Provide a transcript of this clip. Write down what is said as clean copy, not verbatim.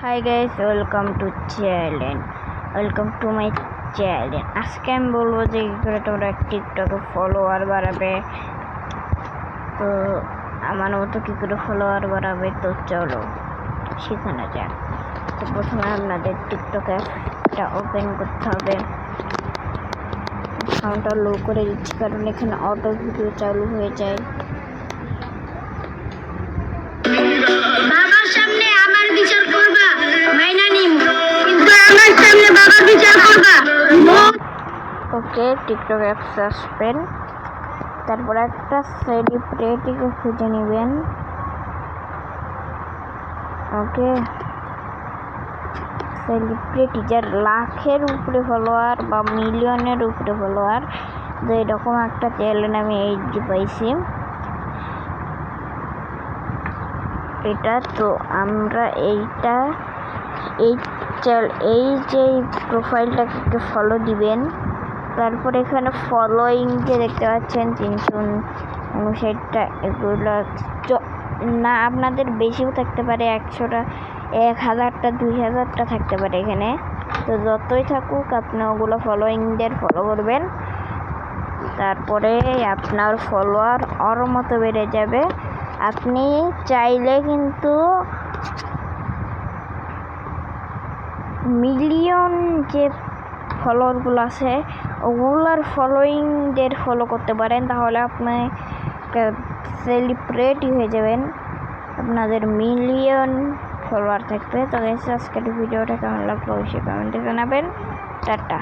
Hi guys, welcome to my channel. আজকে আমি বলবো যে কী করে তোমরা টিকটকে ফলোয়ার বাড়াবে। তো আমার মতো কী করে ফলোয়ার বাড়াবে, তো চলো শেখানো যাক। তো প্রথমে আপনাদের টিকটক অ্যাপটা ওপেন করতে হবে। সাউন্ডটা লো করে দিচ্ছি কারণ এখানে অটো ভিডিও চালু হয়ে যায়। ওকে, টিকটক অ্যাপস আসবেন, তারপর একটা সেলিব্রিটিকে খুঁজে নেবেন। ওকে, সেলিব্রিটি যার লাখের উপরে ফলোয়ার বা মিলিয়নের উপরে ফলোয়ার, তো এরকম একটা চ্যানেল আমি পাইছি এটা। তো আমরা এই যে প্রোফাইলটাকে ফলো দিবেন। তারপর এখানে ফলোয়িং যে দেখতে পাচ্ছেন 359টা, এগুলো না আপনাদের বেশিও থাকতে পারে, 100টা, 1000টা, 2000টা থাকতে পারে এখানে। তো যতই থাকুক আপনি ওগুলো ফলোয়িংদের ফলো করবেন, তারপরে আপনার ফলোয়ার ওর মতো বেড়ে যাবে। আপনি চাইলে কিন্তু মিলিয়ন যে ফলোয়ারগুলো আছে ওগুলার ফলোয়িংদের ফলো করতে পারেন, তাহলে আপনি সেলিব্রিটি হয়ে যাবেন, আপনাদের মিলিয়ন ফলোয়ার থাকবে। তো আজকের ভিডিওটা কেমন লাগলো অবশ্যই কমেন্টে জানাবেন। টাটা।